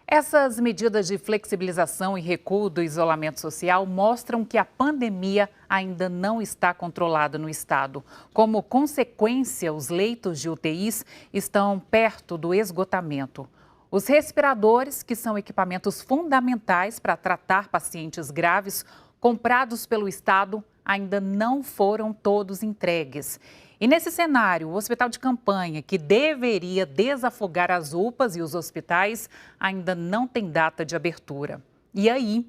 Essas medidas de flexibilização e recuo do isolamento social mostram que a pandemia ainda não está controlada no estado. Como consequência, os leitos de UTIs estão perto do esgotamento. Os respiradores, que são equipamentos fundamentais para tratar pacientes graves, comprados pelo estado, ainda não foram todos entregues. E nesse cenário, o hospital de campanha, que deveria desafogar as UPAs e os hospitais, ainda não tem data de abertura. E aí,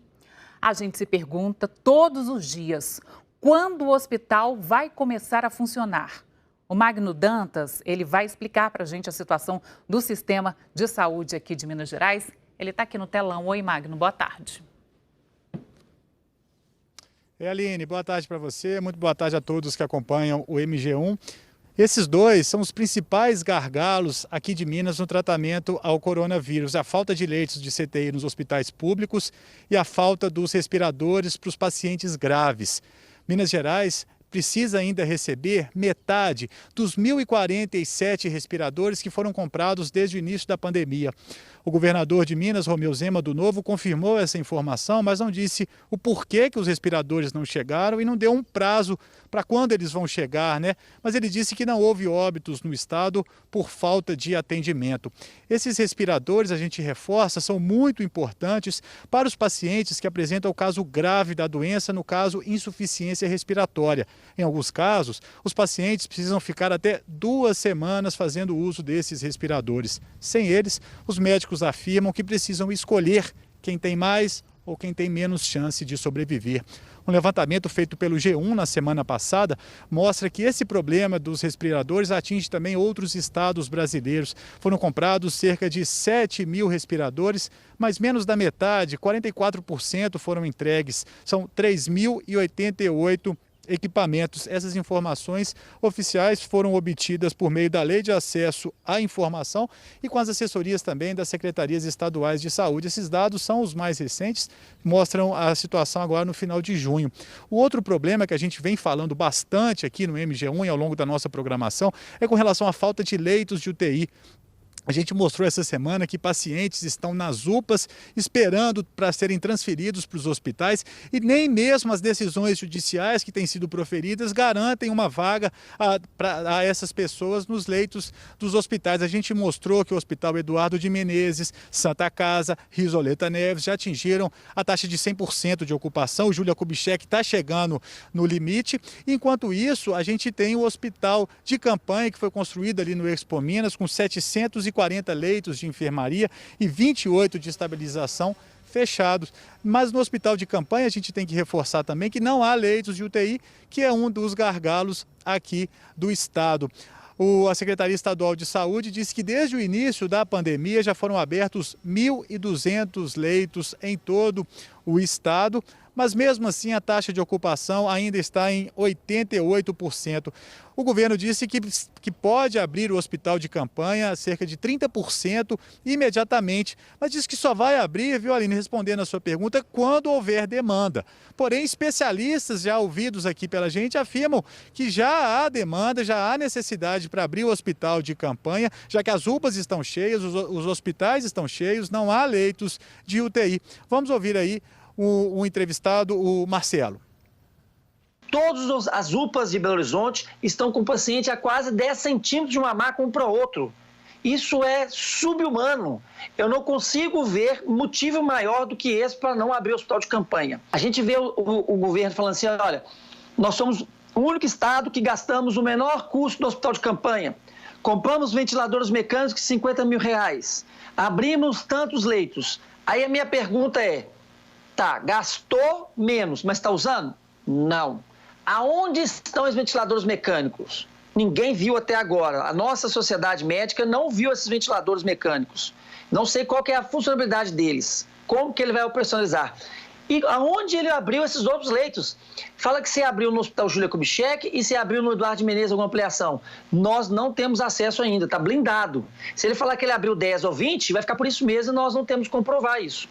a gente se pergunta todos os dias, quando o hospital vai começar a funcionar? O Magno Dantas, ele vai explicar para a gente a situação do sistema de saúde aqui de Minas Gerais. Ele está aqui no telão. Oi, Magno, boa tarde. Aline, boa tarde para você, muito boa tarde a todos que acompanham o MG1. Esses dois são os principais gargalos aqui de Minas no tratamento ao coronavírus. A falta de leitos de CTI nos hospitais públicos e a falta dos respiradores para os pacientes graves. Minas Gerais precisa ainda receber metade dos 1.047 respiradores que foram comprados desde o início da pandemia. O governador de Minas, Romeu Zema do Novo, confirmou essa informação, mas não disse o porquê que os respiradores não chegaram e não deu um prazo para quando eles vão chegar, né? Mas ele disse que não houve óbitos no estado por falta de atendimento. Esses respiradores, a gente reforça, são muito importantes para os pacientes que apresentam o caso grave da doença, no caso insuficiência respiratória. Em alguns casos, os pacientes precisam ficar até 2 semanas fazendo uso desses respiradores. Sem eles, os médicos afirmam que precisam escolher quem tem mais ou quem tem menos chance de sobreviver. Um levantamento feito pelo G1 na semana passada mostra que esse problema dos respiradores atinge também outros estados brasileiros. Foram comprados cerca de 7.000 respiradores, mas menos da metade, 44%, foram entregues. São 3.088 equipamentos. Essas informações oficiais foram obtidas por meio da Lei de Acesso à Informação e com as assessorias também das secretarias estaduais de saúde. Esses dados são os mais recentes, mostram a situação agora no final de junho. O outro problema que a gente vem falando bastante aqui no MG1 e ao longo da nossa programação é com relação à falta de leitos de UTI. A gente mostrou essa semana que pacientes estão nas UPAs esperando para serem transferidos para os hospitais e nem mesmo as decisões judiciais que têm sido proferidas garantem uma vaga a essas pessoas nos leitos dos hospitais. A gente mostrou que o Hospital Eduardo de Menezes, Santa Casa, Risoleta Neves já atingiram a taxa de 100% de ocupação. O Júlia Kubitschek está chegando no limite. Enquanto isso, a gente tem o Hospital de Campanha, que foi construído ali no Expo Minas, com 740 leitos de enfermaria e 28 de estabilização fechados. Mas no hospital de campanha a gente tem que reforçar também que não há leitos de UTI, que é um dos gargalos aqui do estado. A Secretaria Estadual de Saúde disse que desde o início da pandemia já foram abertos 1.200 leitos em todo o estado, mas mesmo assim a taxa de ocupação ainda está em 88%. O governo disse que pode abrir o hospital de campanha a cerca de 30% imediatamente, mas disse que só vai abrir, viu, Aline, respondendo a sua pergunta, quando houver demanda. Porém, especialistas já ouvidos aqui pela gente afirmam que já há demanda, já há necessidade para abrir o hospital de campanha, já que as UPAs estão cheias, os hospitais estão cheios, não há leitos de UTI. Vamos ouvir aí o entrevistado, o Marcelo. Todas as UPAs de Belo Horizonte estão com o paciente a quase 10 centímetros de uma maca um para o outro. Isso é subhumano. Eu não consigo ver motivo maior do que esse para não abrir o hospital de campanha. A gente vê o governo falando assim, olha, nós somos o único estado que gastamos o menor custo do hospital de campanha. Compramos ventiladores mecânicos de R$50 mil. Abrimos tantos leitos. Aí a minha pergunta é, tá, gastou menos, mas está usando? Não. Aonde estão os ventiladores mecânicos? Ninguém viu até agora. A nossa sociedade médica não viu esses ventiladores mecânicos. Não sei qual que é a funcionalidade deles, como que ele vai operacionalizar. E aonde ele abriu esses outros leitos? Fala que se abriu no Hospital Júlia Kubitschek e se abriu no Eduardo de Menezes alguma ampliação. Nós não temos acesso ainda, está blindado. Se ele falar que ele abriu 10 ou 20, vai ficar por isso mesmo e nós não temos como comprovar isso.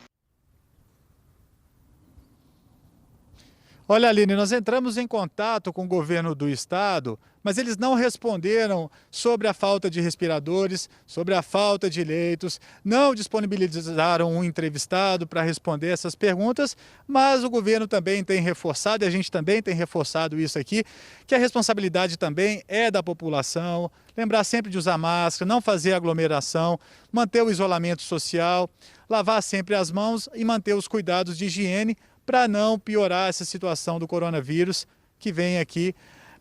Olha, Aline, nós entramos em contato com o governo do estado, mas eles não responderam sobre a falta de respiradores, sobre a falta de leitos, não disponibilizaram um entrevistado para responder essas perguntas, mas o governo também tem reforçado, e a gente também tem reforçado isso aqui, que a responsabilidade também é da população, lembrar sempre de usar máscara, não fazer aglomeração, manter o isolamento social, lavar sempre as mãos e manter os cuidados de higiene, para não piorar essa situação do coronavírus que vem aqui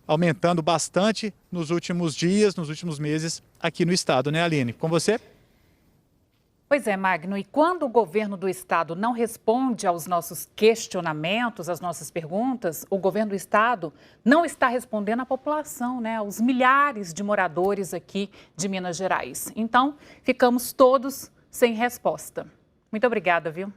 aumentando bastante nos últimos dias, nos últimos meses aqui no estado, né, Aline? Com você? Pois é, Magno, e quando o governo do estado não responde aos nossos questionamentos, às nossas perguntas, o governo do estado não está respondendo à população, né, aos milhares de moradores aqui de Minas Gerais. Então, ficamos todos sem resposta. Muito obrigada, viu?